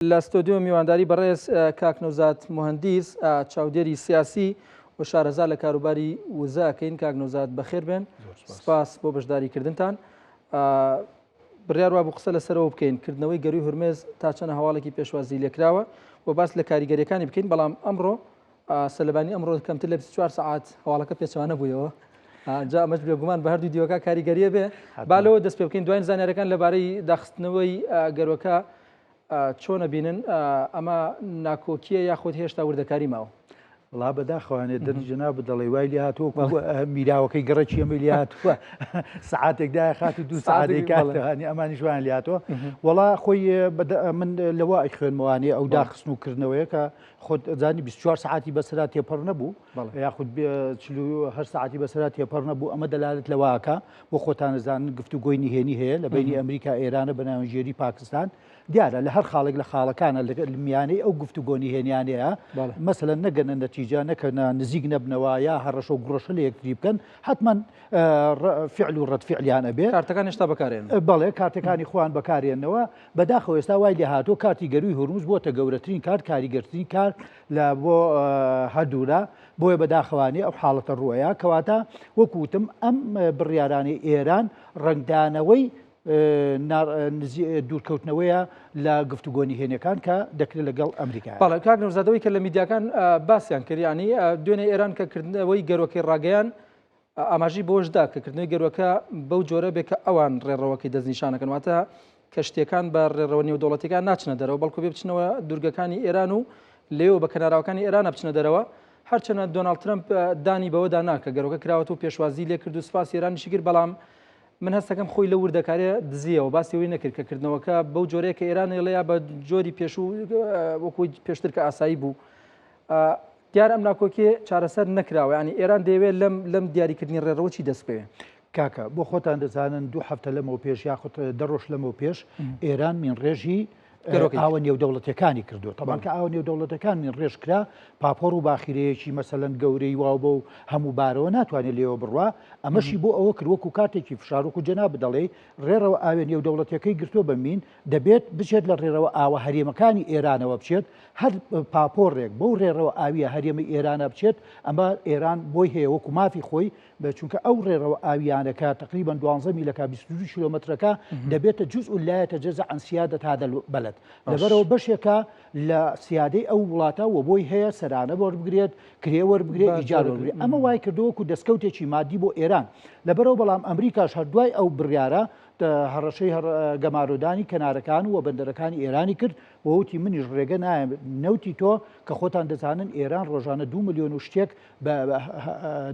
لە ستۆدیۆ میوانداری بەڕێز کاک نەوزات مهندیس چاودێری سیاسی و شارەزا لە کاروباری وزەکەین. کاک نەوزات بەخێر بێن، سپاس بۆ بەشداریکردنتان. بڕیار وا بوو قسە لەسەرەوە بکەین کردنەوەی گەروی هورمێز تا چەنە هەواڵێکی پێشوازی لێکراوە و باس لە کاریگەریەکانی بکەین. بەڵام ئەمڕۆ سەلبانی ئەمڕۆ کەمتر لە 24 ساعات هەواڵەکە پێچەوانە بوویەوە. جا ئەمەش بێگومان بە هەردوو دیوەکە کاریگەریە بێ. بالەوە دەست پێ بکەین دوای زانیاریەکان لەبارەی داخستنەوەی گەروەکە چۆنە بینن، ئەمە ناکۆکیە یاخود هێشتا وردەکاری ماوە؟ وڵا بەداخەوانێت دەرجنا بدەڵێ وای لێ هاتووە میراوەکەی گەڕەکی ئەمە لێ هاتووە سعاتێکدا خات و 2 سعاتێک کاتەوانی ئەمانی جوان لێ هاتووە. وڵا خۆی من لەوە خوێنمەوانێ ئەو داخستن و کردنەوەیە کە خۆت زانی 24 سعاتی بەسەرا تێپەڕ نەبوو یاخود 48 سعاتی بەسەرا تێپەڕ نەبوو. ئەمە دەلالت لەواکە بۆ خۆتان نەزانن گفتوگۆی نهێنی هەیە لە بینی ئەمریکا ئێرانە بە ناوەنجێری پاکستان. دیارە لە هەر خاڵێک لە خاڵەکانە لە میانەی ئەو گفتوگۆ نهێنیانەیە مەسەلەن نەگەنە نەتیجە نەکەنە نزیک نەبنەوە یا هەڕەشە و گڕۆشە لە یەکتری بکەن حتمما فعل و ڕەتفعلیانە بێ. کارتەکان هێشتا بەکارێن. بەڵێ کارتەکانی خۆیان بەکارێنەوە. بەداخەوە ئێستا وای لێ هاتووە کارتی گەروی هورموز بۆتە گەورەترین کار کاریگەرترین کار لە بۆ هەردوورە. بۆیە بەداخەوانی ئەو حاڵەتە ڕووەیە کەواتە وەکوتم ئەم بڕیارانی ئێران ڕنگدانەوەی دوورکەوتنەوەیە لە گفتوگۆ نهێنیەکان کە دەکرێت لەگەڵ ئەمریکا. بەڵێ کاک نەوزادەوەی کە لە میدیاکان باسییان کردیانی دوێنێ ئێران کە کردنەوەی گەروەکەی ڕاگەیان ئاماژی بۆشدا کە کردنەوەی گەروەکە بەو جۆرە بێت کە ئەوان ڕێڕەوەکەی دەستنیشانەکەن، واتە کەشتەکان بە ڕێڕەوە نێودەوڵەتیەکان ناچنە دەرەوە بەڵکو بێ بچنەوە دوورگەکانی ئێران و لێوە بە کەناراوەکانی ئێرانە بچنە دەرەوە. هەرچەنە دۆناڵد ترەمپ دانی بەوەدا ناکە گەروەکە کراوەت و پێشوازی لێ کرد و سپاسی ئێرانیشی کرد. بەڵام من هەستەکەم خۆی لە وردەکارێ دزیەوە باسیەوەی نەکرد کە کردنەوەکە بەو جۆرەیە کە ئێران ڵەیە بە جۆری پێشوو وەکوی پێشتر کە ئاسایی بوو. دیار ئەم ناکۆکێ چارەسەر نەکراوە، ینی ئێران دەیەوێت لەم دیاریکردنی ڕێڕەوە چی دەست پێوێ؟ کاکە بۆ خۆتان دەزانن 2 هەفتە لەمەوە پێش یاخود 10 ڕۆژ لەمەوە پێش ئێران مینڕێژی ئاوە نێودەوڵەتەکانی کردو. تەبان کە ئاوە نێودەوڵەتەکان ڕێژ کرا پاپۆر و باخیرەیەکی مەسەلەن گەورەی واو بە و هەموو بارەوە ناتوانێت لێەوە بڕوا. ئەمەشی بۆ ئەوە کردوەکو کاتێکی فشارۆک و جەنا بدەڵێ ڕێڕەوە ئاوێ نێودەوڵەتەکەی گرتووە بەمین دەبێت بچێت لە ڕێڕەوە ئاوە هەرێمەکانی ئێرانەوە بچێت هەر پاپۆڕێک بەو ڕێڕەوە ئاویە هەرێمە ئێرانە بچێت. ئەمە ئێران بۆی هەیە وەکو مافی خۆی چونکە ئەو ڕێڕەوە ئاویانەکە تقریبا 12 میلەکە 22 کیلۆمەترەکە دەبێتە جزء لا يتجزأ عن سيادة هذا البلد. لەبەرەوە بەشێکە لە سیادەی ئەو وڵاتە و بۆی هەیە سەرانە وەربگرێت کرێ وەربگرێت ئیجار وەربگرێت. ئەمە وای کردووەکو دەستکەوتێکی مادی بۆ ئێران. لەبەرەوە بەڵام ئەمریکاش هەردوای ئەو بڕیارە هەڕەشەی گەمارۆدانی کەنارەکان و بەندەرەکانی ئێرانی کرد و وتی منیش ڕێگە نایە نەوتی تۆ کە خۆتان دەزانن ئێران ڕۆژانە 2 ملیۆن و شتێک بە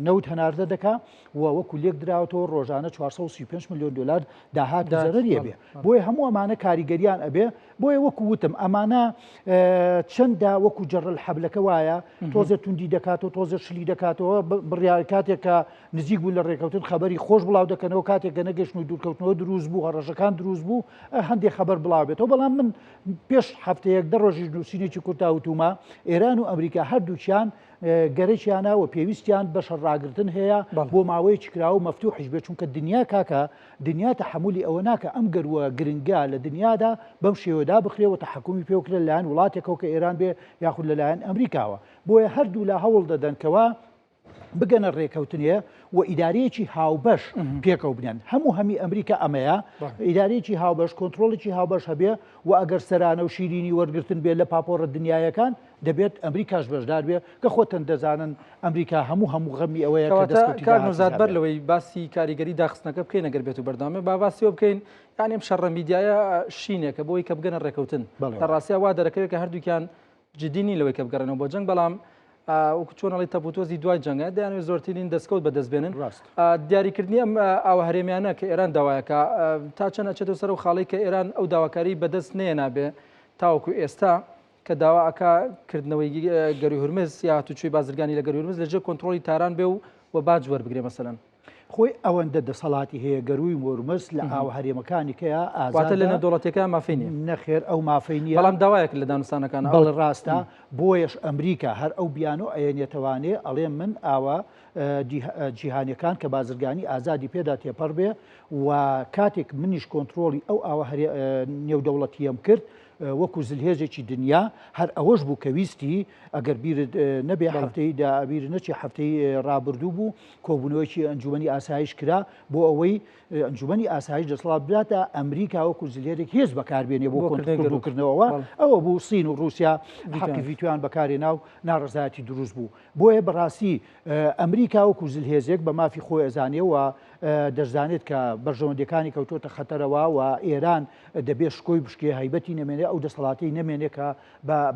نەوت هەناردە دەکا و وەکو لێک دراوەتەوە ڕۆژانە 435 ملیۆن دلار داهات زەرەریە بێ. بۆیە هەموو ئەمانە کاریگەریان ئەبێ. بۆیە وەکو وتم ئەمانە چەنددا وەکو جەڕل حەبلەکە وایە تۆزە توندی دەکاتەوە تۆزە شلی دەکاتەوە بڕیار کاتێک کە نزیک بوو لە ڕێکەوتن خەبەری خۆش بڵاو دەکەنەوە کاتێک کە نەگەشتن و دوورکەوتنەوە دروست بوو هەڕەشەکان دروست بوو هەندێک خەبەر بڵاو بێتەوە. بەڵام من پێش هەفتەیەک 10 ڕۆژی نووسینێکی کورتاوتومە ئێران و ئەمریکا هەردووچیان گەرەیانە و پێویستیان بەشە ڕاگرتن هەیە بۆ ماوەیەکی کراوە مەفتوحش بێت چونکە دنیا کاکە دنیا تەحمولی ئەوە ناکە ئەم گەروە گرنگا لە دنیادا بەم شێوەدا بخرێەوە تەحکومی پێوکرێت لەلایەن وڵاتێکەوە کە ئێران بێ یاخود لەلایەن ئەمریکاوە. بۆیە هەردوو لە هەوڵ دەدەنکەوە بگەنە ڕێکەوتنیە و ئیدارەیەکی هاوبەش پێکەوە بنیان. هەموو ئەمریکا ئەمەیە ئیدارەیەکی هاوبەش کۆنتترۆڵێکی هاوبەش هەبێ و ئەگەر سەرانە و شیرینی وەرگرتن بێت لە پاپۆڕە دنیایەکان دەبێت ئەمریکاش بەشدار بێ کە خۆتن دەزانن ئەمریکا هەموو غەمی ئەوەیە کار نوزاد بەر لەوەی باسی کاریگەری داخستنەکە بکەین ئەگەر بێت و بەردامێ با باسیەوە بکەین یانیم شەڕە میدیایە شینێکە بۆی کە بگەنە ڕێکەوتن لە ڕاستیا وا دەرەکەوێت کە هەردووکیان جددینی لەوەی کە بگەڕێنەوە بۆ جەنگ. بەڵام وەکو چۆنەڵی تەپوتۆزی دوای جەنگە دەیانوێت زۆرترین دەستکەوت بەدەستبێنن. دیاریکردنی ئەم ئاوە هەرێمیانە کە ئێران داوایەکە تا چەند ئەچێتەوە سەر و خاڵی کە ئێران ئەو داواکاری بەدەست نێنابێ تاوەکو ئێستا کە داواکە کردنەوەی گەروی هورمز یا تووچوی بازرگانی لە گەروی هورمز لەژێر کۆنتترۆلی تاران بێ و باج وەربگرێ مەسەلەن. خۆی ئەوەندە دەسەڵاتی هەیە گەروی هورمز لە ئاو هەرێمەکانی کەیە ئازاتە لە نەدەوڵەتەکە مافینی نەخێر ئەو مافی نیە. بەڵام داوایەک لە دانوستانەکان بەڵ ڕاستە بۆیەش ئەمریکا هەر ئەو بیانۆ ئەیەنێتەوانێ ئەڵێ من ئاوە جیهانیەکان کە بازرگانی ئازادی پێدا تێپەڕ بێ و کاتێک منیش کۆنتترۆلی ئەو ئاوە نێودەوڵەتیەم کرد وەکو زلهێزێکی دنیا هەر ئەوەش بوو کە ویستی ئەگەر بیرت نەبێ هەفتەی دابیر نەچی هەفتەی ڕابردوو بوو کۆبوونەوەیکی ئەنجومەنی ئاسایش کرا بۆ ئەوەی ئەنجومەنی ئاسایش دەسەڵات بداتە ئەمریکا وەکو زلهێرێک هێز بەکاربێنێ بۆ کۆنتڕۆلکردنەوەەوە ئەوە بوو سین و رووسیا حەقی ڤیتۆیان بەکارێنا و ناڕزایەتی دروست بوو بۆیە بەڕاستی ئەمریکا وەکو زلهێزێک بە مافی خۆی ئەزانێەوە دەزانێت کە بەرژەوەندەکانی کەوتۆتە خەتەرەوە و ئێران دەبێت شکۆی بشکێ هەیبەتی نەمێنێ ئەو دەسەڵاتی نەمێنێ کە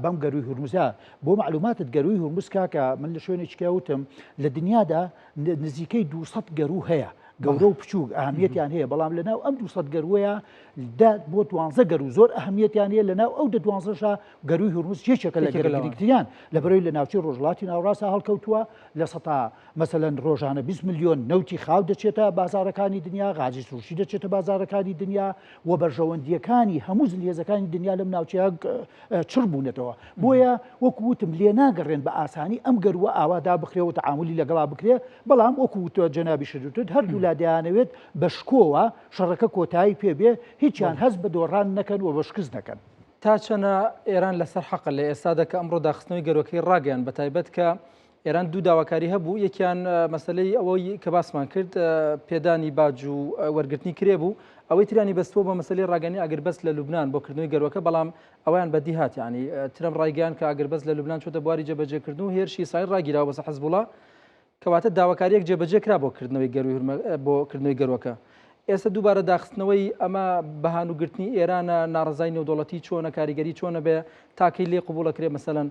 بەم گەروی هورموزە بۆ معلوماتت گەروی هورموز کاکە من لە شوێنێکی وتم لە دنیادا نزیکەی 200 گەرو هەیە گەورە و بچووک ئەهەمیەتیان هەیە بەڵام لەناو ئەم 200 گەروەیە بۆ 12 گەرو زۆر ئەهەمیەتیان هەیە لەناو ئەو 12 گەروی هورموز یەکێکە لە گەرەگرنگتریان لەبەرەوەی لە ناوچەی ڕۆژهەڵاتی ناوەڕاستە هەڵکەوتووە لە سەتا مەسەلەن ڕۆژانە 20 میلیۆن نەوتی خاو دەچێتە بازارەکانی دنیا غازی سروشی دەچێتە بازارەکانی دنیا و بەرژەوەندیەکانی هەموو زلهێزەکانی دنیا لەم ناوچەیە چڕ بوونەتەوە بۆیە وەکو وتم لێ ناگەڕێن بە ئاسانی ئەم گەروە ئاوادا بخرێەوە تەعاملی لەگەڵا بکرێ بەڵام وەکو وتۆ جەنابی شەجووتت هەردوو دەیانەوێت بە شکۆوە شەڕەکە کۆتایی پێبێ هیچیان هەست بە دۆڕان نەکەن و بە شکست نەکەن تا چەنە ئێران لەسەر حەقە لە ئێستادا کە ئەمڕۆ داخستنەوەی گەروەکەی ڕاگەیان بە تایبەت کە ئێران دوو داواکاری هەبوو یەکیان مەسلەی ئەوەی کە باسمان کرد پێدانی باج و وەرگرتنی کرێ بوو ئەوەی ترانی بەستەوە بە مەسلەی ڕاگەنی ئاگربەس لە لوبنان بۆ کردنەوەی گەروەکە بەڵام ئەویان بەدی هات یعنی ترم ڕایگەیان کە ئاگربەس لە لوبنان چۆتە بواری جێبەجێکردن و هێرشی ئیسرائیل ڕاگیراوە بەسە حەزبوڵا کەواتە داواکاریەک جێبەجێ کرا بۆ کردنەوەی گەروەکە ئێستا دووبارە داخستنەوەی ئەمە بەهانوگرتنی ئێرانە ناڕزای نێودوڵەتی چۆنە کاریگەری چۆنە بێ تاکەی لێ قبوڵەکرێ مەسەلەن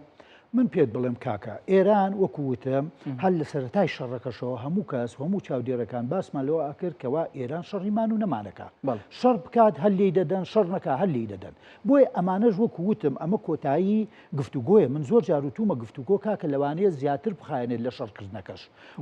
من پێت بڵێم کاکە ئێران وەکووتم هەل لە سەرەتای شەڕەکەشەوە هەموو کەس هەموو چاودێرەکان باسمان لەوە ئاکرد کەوا ئێران شەڕیمان و نەمانەکە شەڕ بکات هەل لێی دەدەن شەڕ نەکە هەل لێی دەدەن بۆیە ئەمانەش وەکووتم ئەمە کۆتایی گفتوگۆیە من زۆر جاروتومە گفتوگۆ کاکە لەوانەیە زیاتر بخایێنێت لە شەڕکردنەکەش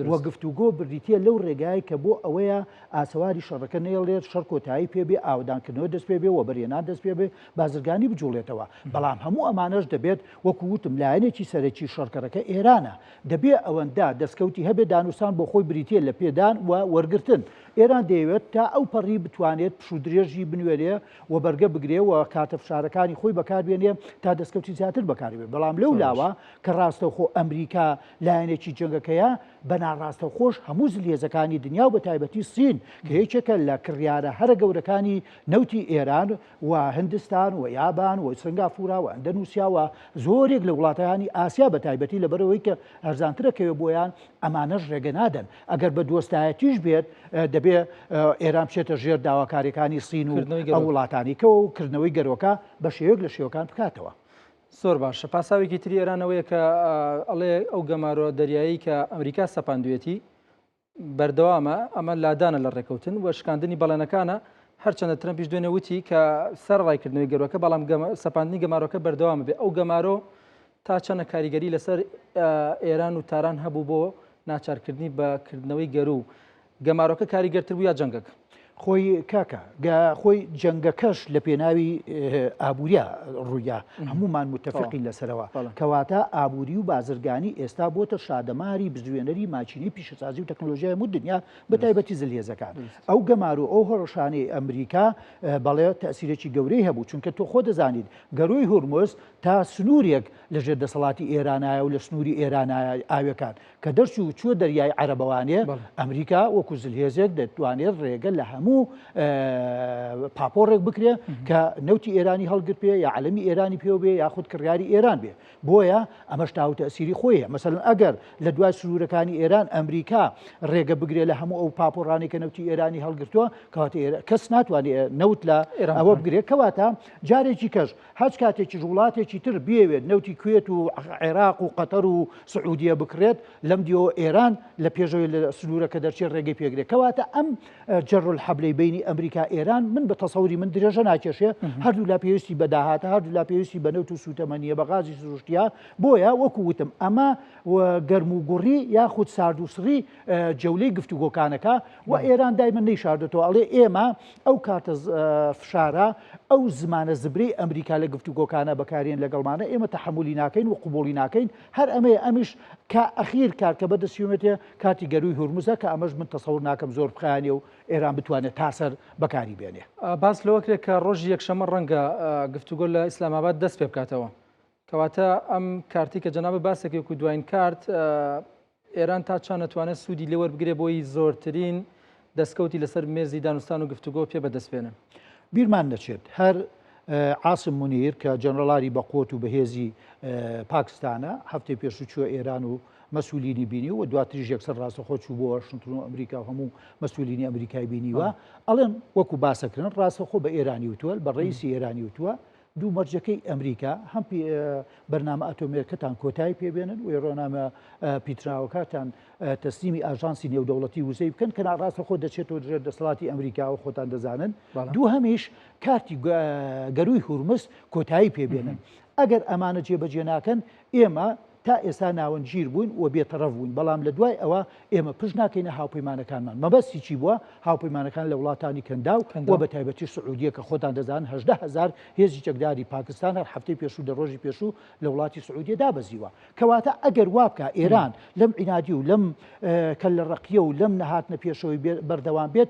وە گفتوگۆ بردیتە لەو ڕێگای کە بۆ ئەوەیە ئاسەواری شەڕەکە نێڵێت شەڕ کۆتایی پێبێ ئاودانکردنەوە دەست پێ بێ و بەرێنان دەست پێ بێ بازرگانی بجوڵێتەوە بەڵام هەموو ئەمانەش دەبێت وەکووتم لایەنێکی سەرەکی شەڕکەرەکە ئێرانە دەبێ ئەوەندا دەستکەوتی هەبێ دانوستان بۆ خۆی بریتە لە پێدان و وەرگرتن ئێران دەیەوێت تا ئەو پەڕی بتوانێت پشودرێژی بنوێرێ و بەرگە بگرێ و کاتە فشارەکانی خۆی بەکاربێنێ تا دەستکەوتی زیاتر بەکاربێت بەڵام لەو لاوە کە ڕاستەوخۆ ئەمریکا لایەنێکی جەنگەکەیە بە ناڕاستە خۆش هەموو زلهێزەکانی دنیا و بە تایبەتی سین کە هیچێکە لە کڕیارە هەرە گەورەکانی نەوتی ئێران و هندستان و یابان و سنگافورا و ئەندەنووسیا و زۆرێک لە وڵاتانی ئاسیا بە تایبەتی لەبەرەوەی کە ئەرزانترەکەوێ بۆیان ئەمانەش ڕێگە نادەن ئەگەر بە دۆستایەتیش بێت دەبێ ئێران بچێتە ژێر داواکاریەکانی سین و ئەو وڵاتانی کە و کردنەوەی گەرۆکە بە شێوەیەک لە شێوەکان بکاتەوە زۆر باشە پاساوێکی تری ئێرانەوەیە کە ئەڵێ ئەو گەمارۆ دەریایی کە ئەمریکا سەپاندوێتی بەردەوامە ئەمە لادانە لە ڕێکەوتن و شکاندنی بەڵێنەکانە هەرچەندە ترەمپیش دوێنێ وتی کە سەر ڕایکردنەوەی گەروەکە بەڵام سەپاندنی گەمارۆکە بەردەوامە بێ ئەو گەمارۆ تا چەنە کاریگەری لەسەر ئێران و تاران هەبوو بۆ ناچارکردنی بەکردنەوەی گەرو گەمارۆکە کاریگەرتر بوو یا جەنگەکە خۆی کاکە خۆی جەنگەکەش لە پێناوی ئابووریە ڕوویا هەمومان متفقین لەسەرەوە کەواتە ئابووری و بازرگانی ئێستا بۆتە شادەماری بزوێنەری ماچینی پیشەسازی و تەکنۆلۆژیای هەموو دنیا بە تایبەتی زلهێزەکان ئەو گەمار و ئەو هەڕەشانەی ئەمریکا بەڵێ تەسیرێکی گەورەی هەبوو چونکە تۆ خۆ دەزانیت گەروی هورموز تا سنوورێک لەژێر دەسەڵاتی ئێرانایە و لە سنووری ئێرانایە ئاوەکان کە دەرچوو و چوە دەریای عەرەبەوانێ ئەمریکا وەکو زلهێزێک دەتوانێت ڕێگە لە هەموو پاپۆڕێک بکرێ کە نەوتی ئێرانی هەڵگرت پێ یا عەلەمی ئێرانی پێ بێ یاخود کڕیاری ئێران بێ بۆیە ئەمەش تاو تەسیری خۆیە مەسەلەن ئەگەر لە دوای سنوورەکانی ئێران ئەمریکا ڕێگە بگرێ لە هەموو ئەو پاپۆڕانی کە نەوتی ئێرانی هەڵگرتووە کەواتە کەس ناتوانێت نەوت لە ئەوە بگرێت کەواتە جارێکی کەش هەچ کاتێکی وڵاتێکی تر بێوێت نەوتی کوێت و عێراق و قەتەر و سعودیە بکرێت لەم دیەوە ئێران لە پێشەوەی لە سنوورەکە دەرچێت ڕێگەی پێگرێت کەواتە ئەم جەڕالحەبلەی بینی ئەمریکا ئێران من بە تەسەوری من درێژە ناکێشێ هەردوو لا پێویستی بەداهاتە هەردوو لا پێویستی بە نەوت و سوتەمەنیە بە غازی سروشتیا بۆیە وەکو وتم ئەمە گەرم و گوڕی یاخود سارد و سڕی جەولەی گفتوگۆکانەکە و ئێران دایمەن نەیشاردێتەوە ئەڵێ ئێمە ئەو کاتە فشارە ئەو زمانە زبرەی ئەمریکا لە گفتوگۆکانە بەکارێن لەگەڵمانە ئێمە تەحملی ناکەین و قوبوڵی ناکەین هەر ئەمەیە ئەمیش کە ئەخیر کار کە بەدەستیومێتێ کاتی گەروی هورموزە کە ئەمەش من تەسەور ناکەم زۆر بخایانێ و ئێران بتوانێت بتوانێت تاسەر بەکاری بێنێ. باس لەوەکرێت کە ڕۆژی یەکشەمە ڕەنگە گفتوگۆ لە ئیسلاماباد دەست پێ بکاتەوە کەواتە ئەم کارتی کە جەنابە باسێکی وەکو دوایین کارت ئێران تا چۆن نەتوانێت سوودی لێ وەربگرێ بۆی زۆرترین دەستکەوتی لەسەر مێزی دانوستان و گفتوگۆ پێ بەدەستێنن. بیرمان نەچێت هەر عاسم منیر کە جەنرەڵاری بەقۆت و بەهێزی پاکستانە هەفتەی پێش چووە ئێران و مەسئولینی بینی و دواتریش یەکسەر ڕاستەخۆ چوو بۆ واشنگتن و ئەمریکا و هەموو مەسئولینی ئەمریکای بینیوە ئەڵێن وەکو باسەکردن ڕاستەخۆ بە ئێرانی وتووە بە ڕئیسی ئێرانی وتووە دوو مەرجەکەی ئەمریکا هەم بەرنامە ئەتۆمیەکەتان کۆتایی پێبێنن و ڕۆنامە پیتراوەکاتان تەسلیمی ئاژانسی نێودەوڵەتی وزەی بکەن کە ڕاستەخۆ دەچێتەوە دژێر دەسەڵاتی ئەمریکا و خۆتان دەزانن دوو هەمیش کارتی گەروی هورمز کۆتایی پێبێنن ئەگەر ئەمانە جێبەجێ ناکەن ئێمە تا ئێستا ناوەنگیر بووین و بێتەڕەف بووین بەڵام لە دوای ئەوە ئێمە پشت ناکەینە هاوپەیمانەکانمان مەبەستی چی بووە هاوپەیمانەکان لە وڵاتانی کەنداو و بە تایبەتی سعودیە کە خۆتان دەزانن 18,000 هێزی چەکداری پاکستان هەر هەفتەی پێشوو لە ڕۆژی پێشوو لە وڵاتی سعودیە دابەزیوە کەواتە ئەگەر وا بکە ئێران لەم عینادی و لەم کە لە ڕقیە و لەم نەهاتنە پێشەوەی بەردەوام بێت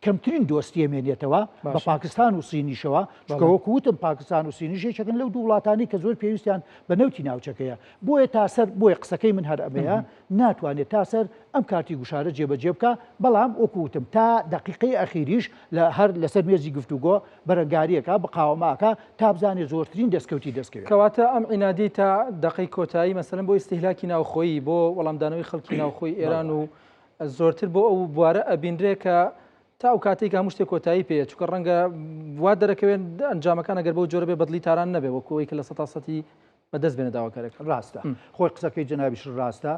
کەمترین دۆستی ئەمێنێتەوە بە پاکستان و سینیشەوە چکەوەکو وتم پاکستان و سینیش یەکێکن لەو دوو وڵاتانی کە زۆر پێویستیان بە نەوتی ناوچەکەیە بۆیە تاسەر بۆیە قسەکەی من هەر ئەمەیە ناتوانێت تاسەر ئەم کارتی گوشارە جێبەجێ بکە بەڵام وەکو وتم تا دقیقەی ئەخیریش لە هەر لەسەر مێزی گفتوگۆ بەرەنگاریەکە بقاوماکە تا بزانێ زۆرترین دەستکەوتی دەستکەوێت کەواتە ئەم عینادی تا دقی کۆتایی مەسەلەن بۆ ئیستیهلاکی ناوخۆیی بۆ وەڵامدانەوەی خەڵکی ناوخۆی ئێران و زۆرتر بۆ ئەو بوارە ئەبینرێ کە تا ئەو کاتێک هەموو شتێک کۆتایی پێ چکە ڕەنگە وا دەرەکەوێن ئەنجامەکان ئەگەر بۆ جۆرە بێ بەدلی تاران نەبێ وەکوەوەی کە لە سەتی بەدەست بێنە داواکارێک ڕاستە خۆی قسەکەی جەنابیش ڕاستە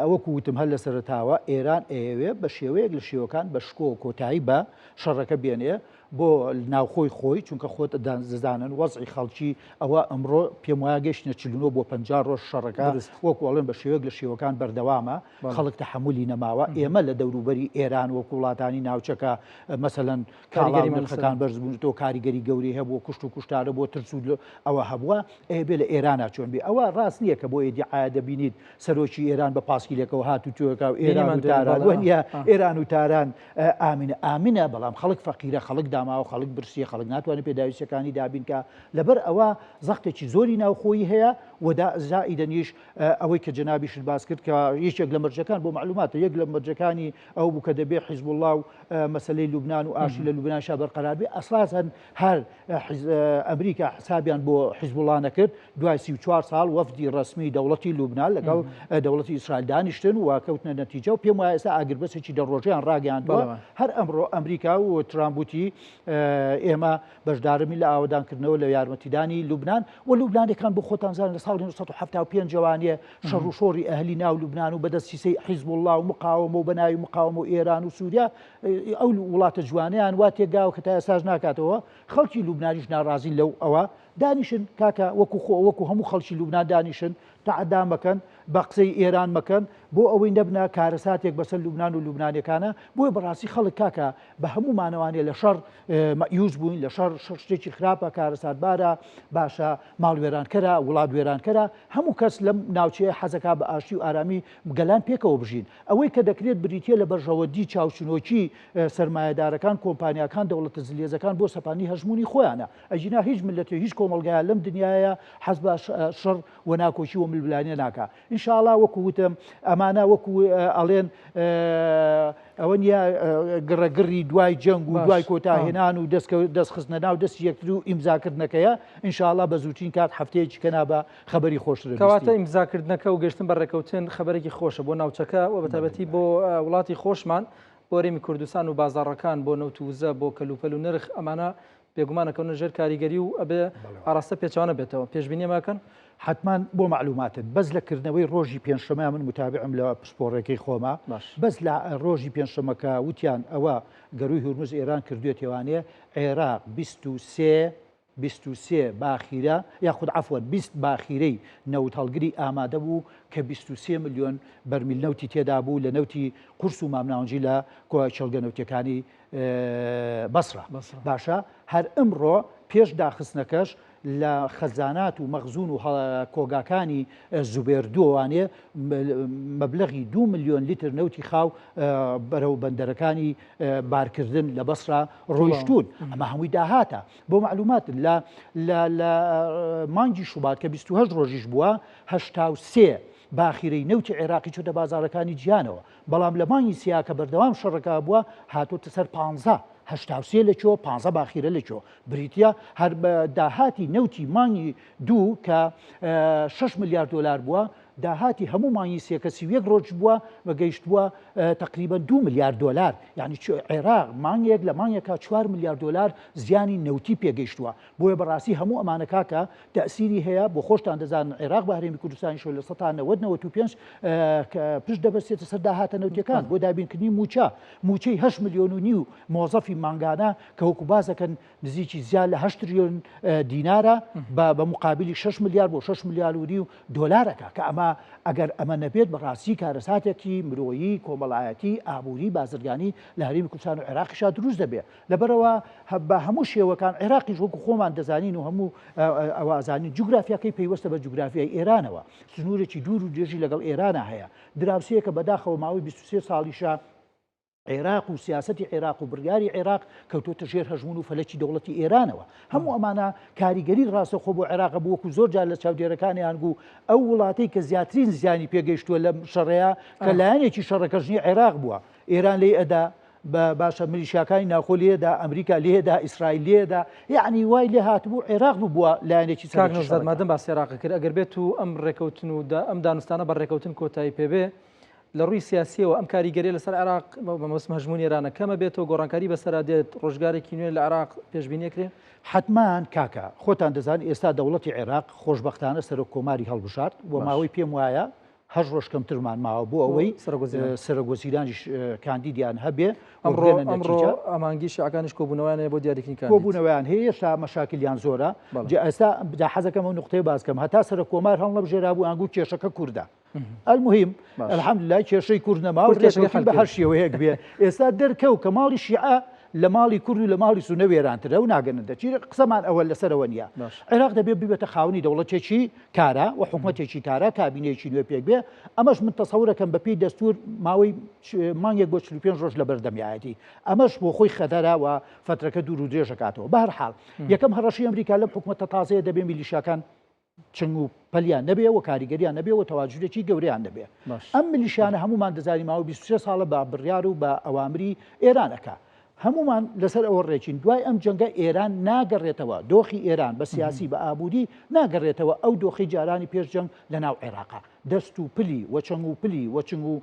ئەوەکو وتم هەر لە سەرتاوە ئێران ئەوێ بە شێوەیەک لە شێوەکان بە شکۆ کۆتایی بە شەڕەکە بێنێ بۆ ناوخۆی خۆی چونکە خۆت دەزانن وەزعی خەڵکی ئەوە ئەمڕۆ پێم وایە گەشتە 49 بۆ 50 ڕۆژ شەڕەکە وەکوڵێن بە شێوەیەک لە شێوەکان بەردەوامە خەڵک تەحملی نەماوە ئێمە لە دەوروبەری ئێران وەکو وڵاتانی ناوچەکە مەسەلەن کاریگەری مەخەکان بەرزبوونەوە کاریگەری گەوری هەبوو کوشت و کوشتارە بۆ ترسود ئەوە هەبووە ئەبێ لە ئێرانە چۆن بێ ئەوە ڕاست نییە کە بۆ ئێدیعاە دەبینیت سەرۆکی ئێران بە پاسکیلەکەەوە هاتووتوەکە و ئێران و تاران وەنیە ئێران و تاران ئامینە بەڵام خەڵک فەقیرە خەڵک داماوە خەڵک برسی خەڵک ناتوانێت پێداویستەکانی دابینکە لەبەر ئەوە زەختێکی زۆری ناوخۆیی هەیە ودا زائیدەنیش ئەوەی کە جەنابیشت باس کرد کە یەکێک لە مەرجەکان بۆ معلوماتە یەک لە مەرجەکانی ئەو بوو کە دەبێت حیزب الله و مەسەلەی لوبنان و ئاشی لە لوبنانشا بەرقەرار بێ ئەساساً هەر ئەمریکا حسابیان بۆ حیزب الله نەکرد دوای 34 ساڵ وەفدی ڕسمی دەوڵەتی لوبنان لەگەڵ دەوڵەتی ئیسرائیل دانیشتن و کەوتنە نەتیجە و پێم وایە ئێستا ئاگربەسێکی دەڕۆژیان ڕاگەیاندووە هەر ئەمڕۆ ئەمریکا و ترامبوتی ئێمە بەشدارمی لە ئاوادانکردنەوە لە یارمەتیدانی لوبنان و لوبنانەکان بۆ خۆتانزان لە ساڵی 1975 جوانیە شەڕ و شۆڕی ئەهلی ناو لوبنان و بەدەستیسەی حیزب الله و مقاومە و بەناوی مقاومە و ئێران و سووریا ئەو وڵاتە جوانیان وا تێگاوە کە تا ئێساش ناکاتەوە خەڵکی لوبنانیش ناڕازین لەو ئەوە دانیشن کاکە وەکو هەموو خەڵکی لوبنان دانیشن تەعەدا مەکەن بە قسەی ئێران مەکەن بۆ ئەوەی نەبنا کارەساتێک بەسەر لوبنان و لوبنانیەکانە بۆیە بەڕاستی خەڵک کاکە بە هەموو مانەوانێ لە شەڕ مەیوز بووین لە شەڕ شتێکی خراپە کارەساتبارە باشە ماڵوێرانکەرە وڵات وێرانکەرە هەموو کەس لەم ناوچەیە حەزەکە بە ئاشتی و ئارامی گەلان پێکەوە بژین ئەوەی کە دەکرێت بریتە لە بەرژەوەدی چاوچنۆکی سەرمایەدارەکان کۆمپانیەکان دەوڵەتە زلێزەکان بۆ سەپانی هەژمونی خۆیانە ئەجینا هیچ ملەتێ هیچ کۆمەڵگایە لەم دنیاە حەز بە شەڕ و ناکۆچی و ملبلانیە ناکە ئینشاءڵڵا وەکو وتم ئەمانە وەکو ئەڵێن ئەوە نیە گڕەگڕی دوای جەنگ و دوای کۆتاهێنان و دەستخستنە ناو دەستی یەکتر و ئیمزاکردنەکەیە ئینشاءڵڵا بە زووترین کات هەفتەیەکی کەنابە خەبەری خۆشتر کەواتە ئیمزاکردنەکە و گەشتن بە ڕێکەوتن خەبەرێکی خۆشە بۆ ناوچەکە و بەتابەتی بۆ وڵاتی خۆشمان بۆ هەرێمی کوردستان و بازاڕەکان بۆ نەوتوزە بۆ کەلوپەل و نرخ ئەمانە بێگومانەکەونە ژێر کاریگەری و ئەبێ ئاراستە پێچوانە بێتەوە پێشبینی ماکەن حتما بۆ معلوماتت بەس لەکردنەوەی ڕۆژی پێنجشەمە من متابعم لە پسپۆڕێکەی خۆمە بەس لە ڕۆژی پێنجشەمەکە وتیان ئەوە گەروی هورمز ئێران کردوێتێوانێ عێراق 23 باخیرە یاخود عەفوەن 20 باخیرەی نەوت هەڵگری ئامادە بوو کە 23 ملیۆن بەرمیل نەوتی تێدا بوو لە نەوتی قورس و مامناوەنجی لە چەڵگە نەوتیەکانی بەسرە باشە هەر ئەمڕۆ پێش داخستنەکەش لە خەزانات و مەخزون و کۆگاکانی زوبێردووانێ مەبلغی 2 ملیۆن لیتر نەوتی خاو بەرەو بەندەرەکانی بارکردن لە بەسرا ڕۆیشتون. ئەمە هەمووی داهاتە بۆ معلومات لە مانگی شوبات کە 28 ڕۆژیش بووە 83 باخیرەی نەوتی عێراقی چۆتە بازارەکانی گیانەوە، بەڵام لە مانگی سیا کە بەردەوام شەڕەکە بووە هاتۆتە سەر 15 83 لەکۆ 15 باخیرە لەکۆ بریتە هەر داهاتی نەوتی مانگی دوو کە 6 میلیارد دلار بووە، داهاتی هەموو مانگی سێکە 31 ڕۆژ بووە و گەیشتووە تقریبا 2 میلیارد دلار، یعنی عێراق مانگێک لە مانگێکە 4 میلیارد دلار زیانی نەوتی پێگەیشتووە. بۆیە بەڕاستی هەموو ئەمانەکە کە تەسیری هەیە بۆ خۆشتان دەزانن عێراق بە هەرێمی کوردستانی شۆ لە 1995 پشت دەبەستێتە سەر داهاتە نەوتیەکان بۆ دابینکردنی موچەی 8 میلیۆن و نیو مۆزەفی مانگانە کە وەکو بازەکەن نزیکی زیاد لە 8 تریلیۆن دینارە بە مقابلی 6 میلیارد بۆ 6 میلیارد و نیو دۆلارەکە کە ئەمە ئەگەر ئەمە نەبێت بەڕاستی کارەساتێکی مرۆیی کۆمەڵایەتی ئابووری بازرگانی لە هەرێمی کوردستان و عێراقیشا دروست دەبێت. لەبەرەوە بە هەموو شێوەکان عێراقیش وەکو خۆمان دەزانین و هەموو ئەوازانین جوگرافیاکەی پەیوەستە بە جوگرافیای ئێرانەوە، سنوورێکی دوور و درێژی لەگەڵ ئێرانە هەیە. دراوسەیەکە بەداخەوە ماوەی 23 ساڵیشە عێراق و سیاسەتی عێراق و بڕیاری عێراق کەوتۆتە ژێر هەژمون و فەلەکی دەوڵەتی ئێرانەوە. هەموو ئەمانە کاریگەری ڕاستەخۆ بۆ عێراقە بوو وەکو زۆر جار لە چاودێرەکانیان بوو ئەو وڵاتەی کە زیاترین زیانی پێگەیشتووە لە شەڕەیە کە لایەنێکی شەڕەکەژنی عێراق بووە، ئێران لێ ئەدا باشە ملیشیاکانی ناوخۆ لێدا، ئەمریکا لێدا، ئیسرائیل لێدا، یعنی وای لێ هاتبوو عێراق بووە لایەنێکی مادەم باسی عێراق کرد ئەگەر بێت و ئەم ڕێکەوتن و ئەم دانوستانە بە ڕێکەوتن کۆتایی پێبێ لە ڕووی سیاسیەوە ئەم کاریگەری لەسەر عێراق بەمەوسم هەژمونی ئێرانە کەمە بێتەوە گۆڕانکاری بەسەرا دێت ڕۆژگارێکی نوێ لە عێراق پێشبینیەکرێ؟ حتمان کاکە خۆتان دەزانن ئێستا دەوڵەتی عێراق خۆشبەختانە سەرۆک کۆماری هەڵبژارد و ماوەی پێم وایە 8 ڕۆژ کەمترمان ماوە بۆ ئەوەی سەرۆکوەزیرانیش کاندیدیان هەبێ. ئەمڕۆ ئەمانگی شیعەکانیش کۆبوونەوەیان بۆ دیاریکردنی کۆبوونەوەیان هەیە، ئێستا مەشاکلیان زۆرە. ئێستا حەزەکەم ئەو نقطەی باسکەم هەتا سەرۆک کۆمار هەڵ نەبژێرا بوو ئەنگوو کێشەکە کووردە. المهم الحەمدولای کێشەی کورد نەماوە بە هەر شێوەیەک بێ. ئێستا دەرکەوت کە ماڵی شیعە لە ماڵی کورد و لە ماڵی سونە وێرانترە و ناگەنەدە چی قسەمان ئەوە لەسەرەوە نیە. عێراق دەبێت ببێتە خاوەنی دەوڵەتێکی کارە و حکوومەتێکی کارە کابینەیەکی نوێ پێک بێ. ئەمەش من تەسەورەکەم بەپێی دەستور ماوەی مانگێک بۆ 45 ڕۆژ لە بەردەمیایەتی ئەمەش بۆ خۆی خەدەرە و فترەکە دوور و درێژەکاتەوە. بە هەر حاڵ یەکەم هەڕەشی ئەمریکا لەم حکوومەتە تازەیە دەبێ میلیشیاکان چنگ و پەلیان نەبێ و کاریگەریان نەبێ و تەواجودێکی گەورەیان نەبێ. ئەم میلیشیانە هەمومان دەزانی ماوە 23 ساڵە بە بڕیار و بە ئەوامری ئێرانەکە. هەمومان لەسەر ئەوە ڕێچین دوای ئەم جەنگە ئێران ناگەڕێتەوە، دۆخی ئێران بە سیاسی بە ئابووری ناگەڕێتەوە ئەو دۆخی جارانی پێشجەنگ لە ناو عێراقا. دەست و پلی وەچەنگ و پلی وەچنگ و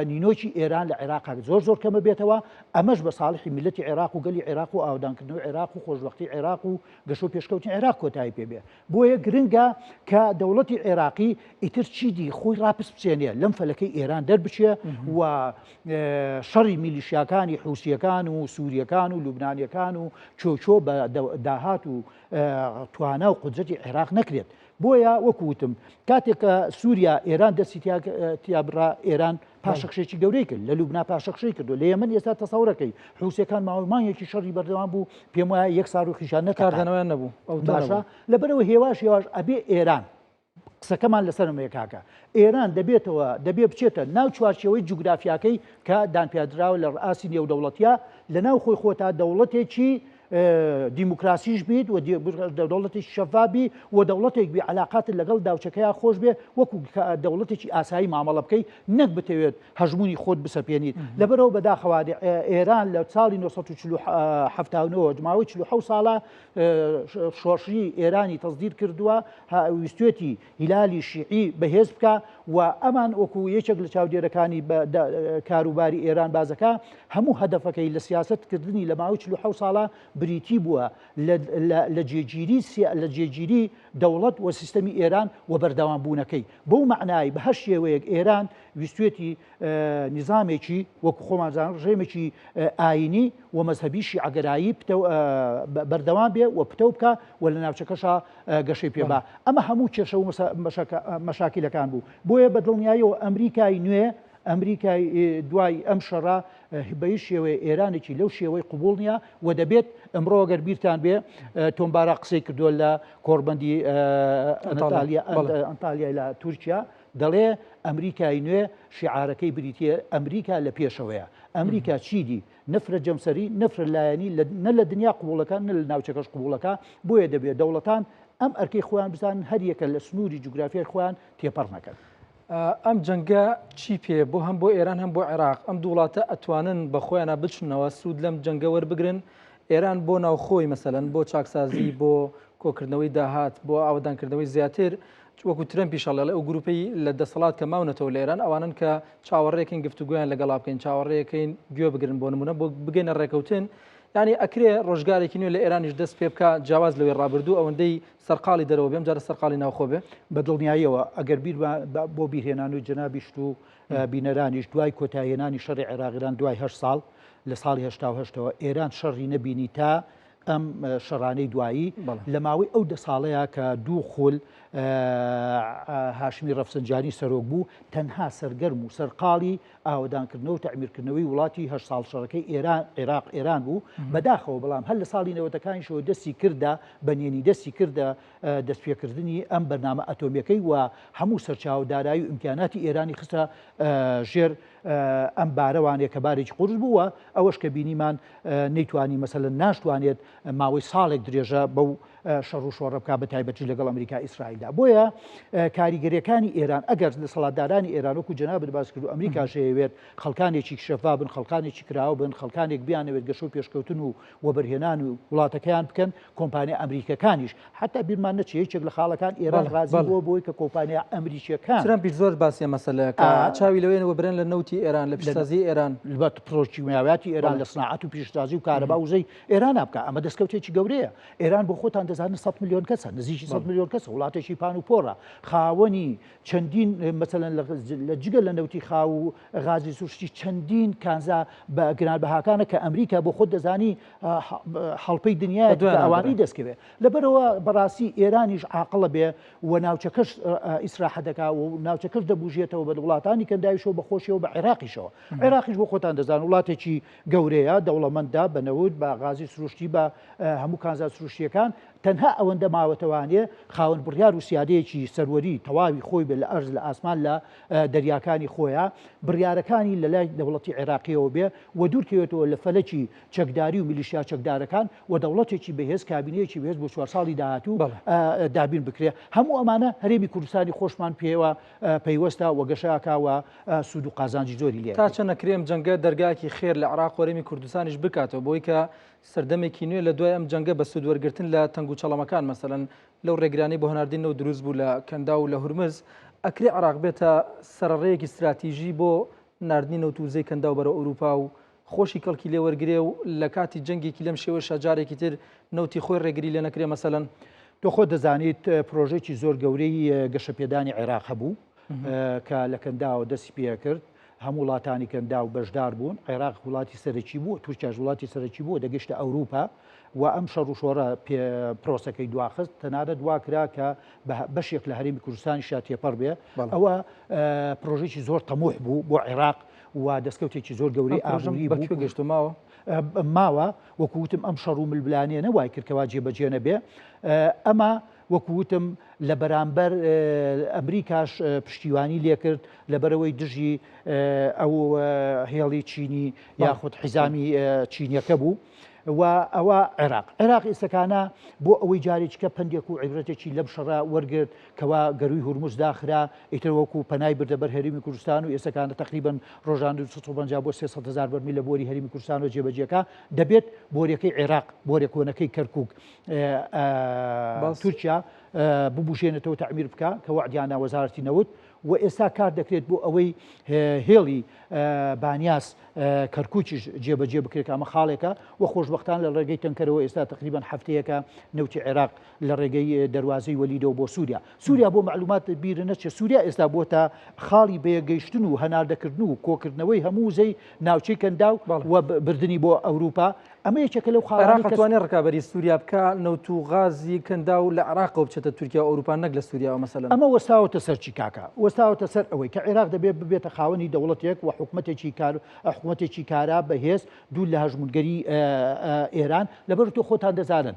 نینۆکی ئێران لە عێراقا زۆر کەمە بێتەوە. ئەمەش بە ساڵحی میلەتی عێراق و گەلی عێراق و ئاودانکردنەوەی عێراق و خۆشبەختی عێراق و گەشە و پێشکەوتنی عێراق کۆتایی پێبێ. بۆیە گرنگە کە دەوڵەتی عێراقی ئیتر چیدی خۆی ڕاپس بچێنێ لەم فەلەکەی ئێران دەربچێ و شەڕی میلیشیاکانی حوسیەکان و سووریەکان و لوبنانیەکان و چۆچۆ بە داهات و توانە و قودرەتی عێراق نەکرێت. بۆیە وەکووتم کاتێککە سووریا ئێران دەستی تیابڕا ئێران پاشەخشێکی گەورەی کرد، لە لوبنا پاشەخشەی کردو، لە یەمەن ئێستا تەسەورەکەی حوسەکان ماوەمانیەکی شەڕی بەردەوام بوو پێم وایە 1 ساڵ و خیشان نەکاردنەوەیان نەبوو. باشە لەبەرەوە هێواش ئەبێ ئێران قسەکەمان لەسەرمەیە کاکە ئێران دەبێ بچێتە ناو چوارچێوەی جوگرافیاکەی کە دانپێدراوە لە ڕئاسی نێودەوڵەتیە لە ناو خۆی خۆتا دەوڵەتێکی دیموکراسیش بیت و دەوڵەتێکی شەفابی و دەوڵەتێک بی علاقات لەگەڵ داوچەکەیان خۆش بێ وەکو دەوڵەتێکی ئاسایی مامەڵە بکەی نەک بتەوێت هەژمونی خۆت بسەپێنیت. لەبەرەوە بەداخەوادی ئێران لە ساڵی 1970 ماوەی 47 ساڵە شۆڕشی ئێرانی تەزدیر کردووە ویستێتی هیلالی شیعی بەهێز بکە و ئەمان وەکو یەکێک لە چاودێرەکانی کاروباری ئێران بازەکە هەموو هەدەفەکەی لە سیاستکردنی لە ماوەی 47 ساڵە بریتی بووە لە جێگیری دەوڵەت و سیستەمی ئێران و بەردەوامبوونەکەی. بەو معنای بە هەر شێوەیەک ئێران ویستێتی نیزامێکی وەکو خۆمانزان ڕێمێکی ئاینی و مەزهەبی شیعەگەرایی بەردەوام بێ و پتە بکە و لە ناوچەکەشا گەشەی پێبا. ئەمە هەموو کێشە و مەشاکلەکان بوو. بۆیە بە دڵنیاییەوە ئەمریکای نوێ ئەمریکای دوای ئەم شەڕا بەی شێوەیە ئێرانێکی لەو شێوەی قوبوڵ نییە و دەبێت ئەمڕۆ ئەگەر بیرتان بێ تۆمبارە قسەی کردووە لە کۆڕبەندی ئەنتالیا لە تورکیا دەڵێ ئەمریکای نوێ شیعارەکەی بریتە ئەمریکا لە پێشەوەیە ئەمریکا چیدی نفرە جەمسەری نفرە لایەنی نە لە دنیا قوبوڵەکان نە لە ناوچەکەش قوبوڵەکە بۆیە دەبێت دەوڵەتان ئەم ئەرکەی خۆیان بزان هەر یەکە لە سنووری جوگرافیای خۆیان تێپەڕ نەکەن. ئەم جەنگە چی پێ بۆ هەم بۆ ئێران هەم بۆ عێراق ئەم دوو وڵاتە ئەتوانن بە خۆیانە بچنەوە سوود لەم جەنگە وەربگرن ئێران بۆ ناوخۆی مەسەلەن بۆ چاکسازی بۆ کۆکردنەوەی داهات بۆ ئاوەدانکردنەوەی زیاتر وەکو ترەمپی شەڵێ ئەو گروپی لە دەسەڵات کە ماونەتەوە لە ئێران ئەوانن کە چاوەڕێکین گفتوگویان لەگەڵا بکەین چاوەڕێەکەین گوێ بگرن بۆ نمونە بۆ بگەینە ڕێکەوتن ینی ئەکرێ ڕۆژگارێکی نوێ لە ئێرانیش دەست پێ بکە جیاواز لەوەی ڕابردوو ئەوەندەی سەرقاڵی دەرەوە بێم جارە سەرقاڵی ناوخۆ بێ بە دڵنیاییەوە ئەگەر بیر بۆ بیرهێنان و جەنابیشت و بینەرانیش دوای کۆتایهێنانی شەڕی عێراقیران دوای 8 ساڵ لە ساڵی 1970ەوە ئێران شەڕی نەبینی تا ئەم شەڕانەی دوایی لە ماوەی ئەو 10 ساڵەیە کە دوو خول هاشمی ڕەفسنجانی سەرۆک بوو تەنها سەرگەرم و سەرقاڵی ئاوەدانکردنەوە و تەعمیرکردنەوەی وڵاتی 8 ساڵ شەڕەکەی عێراق ئێران بوو بەداخەوە بەڵام هەر لە ساڵی نەوەتەکانیشەوە دەستی کردە بەنێنی دەستی کردە دەستپێکردنی ئەم بەرنامە ئەتۆمیەکەی و هەموو سەرچاودارایی و ئیمکاناتی ئێرانی خستە ژێر ئەم بارەوانێک کە بارێکی قورس بووە ئەوەش کە بینیمان نەیتوانی مەسەلەن ناشتوانێت ماوەی ساڵێک درێژە بەو شەڕ و شۆڕە بکە بە تایبەتی لەگەڵ ئەمریکا ئیسرائیلدا بۆیە کاریگەریەکانی ئێران ئەگەر لە سەڵاتدارانی ئێران وەکو جەنابت باس کرد و ئەمریکا شەیەوێت خەڵکانێکی شەفا بن خەڵکانێکی کراوە بن خەڵکانێک بیانەوێت گەشە و پێشکەوتن و وەبەرهێنان و وڵاتەکەیان بکەن کۆمپانیا ئەمریکەکانیش حتا بیرمان نەچێت یەکێک لە خاڵەکان ئێران ڕازی بۆ بۆی کە کۆمپانیا ئەمریکیەکان ترەمپی زۆر باسی مەسەلەکە چاوی لەوێنەوە برن لە نەوتی ئێران لە پیشتازی ئێران لەبەت پرۆکیمیاویاتی ئێران لە سناعەت و پیشتازی و کارەبا وزەی ئێران بکە ئەمە دەستکەوتێکی گەورەیە ئێران بۆ خۆتان دەزانن 100 میلیۆن کەسە نزیکی 100 میلیۆن کەسە وڵاتێکی پان و پۆڕە خاوەنی چەندین مەسەلەن لە جگە لە نەوتی خاو و غازی سوشتی چەندین کانزا بە گرانبەهاکانە کە ئەمریکا بۆ خۆت دەزانی هەڵپەی دنیای ئەوانەی دەستکەوێت لەبەرەوە بەڕاستی ئێرانیش عاقڵە بێ و ناوچەکەش ئیسراحە دەکا و ناوچەکەش دەبوژێتەوە بە وڵاتانی کەنداویشەوە بەخۆشیەوە بە عێراقیشەوە عێراقیش بۆ خۆتان دەزان وڵاتێکی گەورەیە دەوڵەمەندە بە نەوت بە غازی سروشتی بە هەموو کانزا سروشتیەکان تەنها ئەوەندە ماوەتەوانێ خاوەن بڕیار و سیادەیەکی سەروەری تەواوی خۆی بێ لە ئەرز لە ئاسمان لە دەریاکانی خۆیە بڕیارەکانی لە لای دەوڵەتی عێراقیەوە بێ و دوورکەوێتەوە لە فەلەکی چەکداری و میلیشیا چەکدارەکان و دەوڵەتێکی بەهێز کابینەیەکی بەهێز بۆ 4 ساڵی داهاتوو دابین بکرێ هەموو ئەمانە هەرێمی کوردستانی خۆشمان پێوە پەیوەستە و گەشەکەوە سوود و قازانجی زۆری لێ تا چەند نەکرێم جەنگە دەرگاکی خێر لە عێراق و هەرێمی کوردستانیش بکاتەوە بۆی کە سەردەمێکی نوێ لە دوای ئەم جەنگە بە سوود وەرگرتن لە تەنگ و چەڵەمەکان مەسەلەن لەو ڕێگرانی بۆ هەناردنەوە دروست بوو لە کەندا و لە هورمز ئەکرێ عێراق بێتە سەرڕێیەکی استراتیژی بۆ ناردنی نەوتوزەی کەندا و بەرە ئەوروپا و خۆشی کەڵکی لێ وەرگرێ و لە کاتی جەنگێکی لەم شێوە شەجارێکی تر نەوتی خۆی ڕێگری لێ نەکرێ مەسەلەن تۆ خۆ دەزانیت پرۆژێکی زۆر گەورەی گەشەپێدانی عێراق هەبوو کە لە کەنداوە دەستی پێ کرد هەموو وڵاتانی کەندا و بەشدار بوون عێراق وڵاتی سەرەکی بوو تورکیاش وڵاتی سەرەکی بوو دەگەشتە ئەوروپا و ئەم شەڕ و شۆڕە پرۆسەکەی دواخست تەنانەت دواکرا کە بەشێک لە هەرێمی کوردستانی تێپەڕ بێ ئەوە پرۆژێکی زۆر تەموح بوو بۆ عێراق و دەستکەوتێکی زۆر گەورەی ئاژووری بەکوێ گەشتو ماوە وەکووتم ئەم شەڕ و ملبلانیە نەوای کردکەوا جێبەجێ نەبێ ئەمە وەکووتم لە بەرامبەر ئەمریکاش پشتیوانی لێکرد لەبەرەوەی دژی ئەو هێڵی چینی یاخود حیزامی چینیەکە بوو و ئەوە عێراق ئێستەکانە بۆ ئەوەی جارێککە پندێک و عیبرەتێکی لەم شەڕا وەرگرت کەوا گەروی هورموز داخرا ئیتر وەکو پەنای بردەبەر هەرێمی کوردستان و ئێستەکانە تقریبن ڕۆژان 250 بۆ 300,000 بەرمیل لە بۆری هەرێمی کوردستان و جێبەجێەکە دەبێت بۆریەکەی عێراق بۆرە کۆنەکەی کەرکووک تورکیا ببوشێنێتەوە تعمیر بکە کە وعدیانە وەزارەتی نەوت و ئێستا کار دەکرێت بۆ ئەوەی هێڵی بانیاس کەرکووکیش جێبەجێ بکرێت ئەمە خاڵێکە و خۆشبەختان لە ڕێگەی تەنکەرەوە ئێستا تقریبان هەفتەیەکە نەوتی عێراق لە ڕێگەی دەواازەی وەلیدەوە بۆ سووریا بۆ معلومات بیرە نەچێت سووریا ئێستا بۆتە خاڵی بەیەگەیشتن و هەناردەکردن و کۆکردنەوەی هەموو زەی ناوچەی کەندا و بردننی بۆ ئەوروپا ئەمە یەکێکە لەو عێراق توانێت ڕکابەری سووریا بکە نەوت و غازی کەندا و لە عێراقەوە بچێتە تورکیا و ئەوروپا نەک لە سووریاوە مەسەلەن ئەمە وەستاوەتە سەر چی کاکە وەستاوەتە سەر ئەوەی کە عێراق دەبێت ببێتە خاوەنی دەوڵەتێک و حکوومەتێکی کارا بەهێز دوو لە هەژمونگەری ئێران لەبەر تۆ خۆتان دەزانن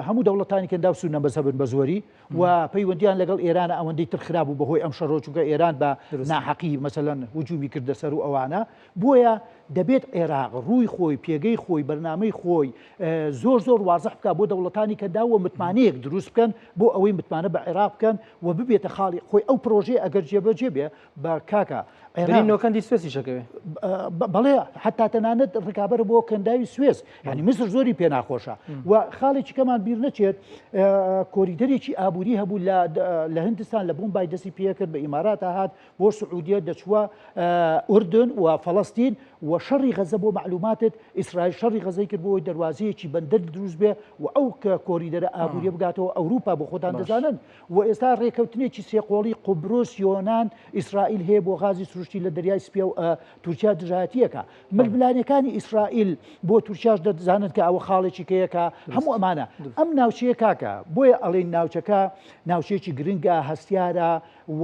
هەموو دەوڵەتانی کەندا و سوورنە بەسەبن بە زۆری و پەیوەندیان لەگەڵ ئێرانە ئەوەندەی تر خراپ بوو بەهۆی ئەم شەڕۆچووکە ئێران بە ناحەقی مەسەلەن هجومی کردە سەر و ئەوانە بۆیە دەبێت عێراق ڕووی خۆی پێگەی خۆی بەرنامەی خۆی زۆر وازح بکە بۆ دەوڵەتانی کەندا و متمانەیەک دروست بکەن بۆ ئەوەی متمانە بە عێراق بکەن و ببێتە خاڵی خۆی ئەو پرۆژێ ئەگەر جێبەجێ بێ بە کاکە نۆکەندی سوێسی شەکەوێ بەڵێ حتا تەنانەت ڕکابەر بۆ کەنداوی سوێز ینی میسر زۆری پێ ناخۆشە و خاڵێکی کەمان بیر نەچێت کۆریدەرێکی ئابووری هەبوو لە هندستان لە بووم بای دەستی پێکرد بە ئیمارات هات بۆ سعودیە دەچووە ئوردن و فەڵەستین و شەڕی غەزە بۆ معلوماتت ئیسرائیل شەڕی غەزەی کرد بۆی دەواازەیەکی بەندەر دروست بێ و ئەو کە کۆریدەرە ئابووریە بگاتەوە ئەوروپا بۆ خۆتان دەزانن و ئێستا ڕێکەوتنێکی سێقۆڵی قوبرۆس یۆنان ئیسرائیل هەیە بۆ غازی سروشتی لە دەریای سپێ و تورکیا دژایەتیەکە ململانەکانی ئیسرائیل بۆ تورکیاش دەزانن کە ئەوە خاڵێکی کەیەکە هەموو ئەمانە ئەم ناوچەیە کاکە بۆیە ئەڵێن ناوچەکە ناوچەیەکی گرنگە هەستیارە و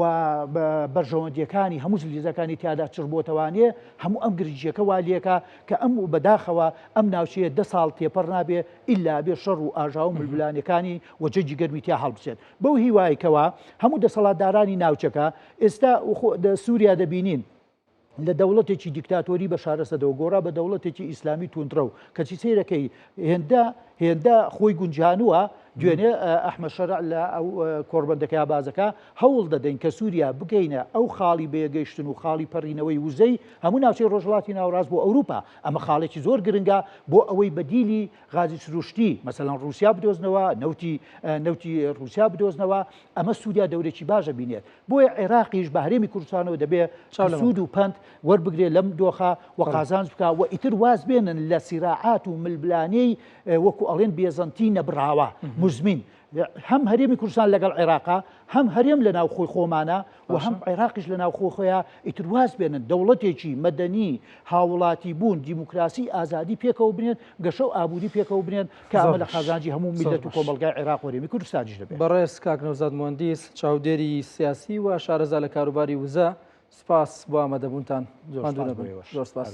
بەرژەوەندیەکانی هەموو زلیزەکانی تیادا چڕبۆتەوانێ هەموو ئەم گرنجیەکە والیەکە کە ئەم و بەداخەوە ئەم ناوچەیە 10 ساڵ تێپەڕ نابێ ئیلا بێ شەڕ و ئاژا و ململانەکانی وجەجی گەرمی تیا هەڵبچێت بەو هیوایکەوە هەموو دەسەڵاتدارانی ناوچەکە ئێستا سووریا دەبینین لە دەوڵەتێکی دیکتاتۆری بە شارەسەدەوە گۆڕا بە دەوڵەتێکی ئیسلامی تونندرە و کەچی سیرەکەی هێندە خۆی گونجانووە دوێنێ ئەحمەد شەرع لە ئەو کۆڕبەندەکەی بازەکە هەوڵ دەدەین کە سووریا بگەینە ئەو خاڵی بێگەیشتن و خاڵی پەڕینەوەی وزەی هەموو ناوچەی ڕۆژهەڵاتی ناوڕاست بۆ ئەوروپا ئەمە خاڵێکی زۆر گرنگە بۆ ئەوەی بەدیلی غازی سروشتی مەسەڵەن رووسیا بدۆزنەوە نەوتی رووسیا بدۆزنەوە ئەمە سووریا دەورێکی باشە بینێت بۆیە عێراقیش بە هەرێمی کوردستانەوە دەبێت سوود و پەند وەربگرێت لەم دۆخە و قازانج بکە و ئیتر واز بێنن لە سیراعات و ملبلانەی وەکو ئەڵێن بێزەنتی نەبراوە مزمین هەم هەرێمی کوردستان لەگەڵ عێراقا هەم هەرێم لە ناو خۆی خۆمانە و هەم عێراقیش لە ناو خۆیە ئیتر واز بێنن دەوڵەتێکی مەدەنی هاوڵاتی بوون دیموکراسی ئازادی پێکەوە بنێن گەشە و ئابووری پێکەوە بنێن کە ئەمە لە خازانجی هەموو میلەت و کۆمەلگای عێراق و هەرێمی کوردستانیش دەبێت. بەڕێز کاک نەوزاد مهندس چاودێری سیاسی و شارەزا لە کاروباری وزە سپاس بۆ ئامادەبوونتان. زۆر سپاس.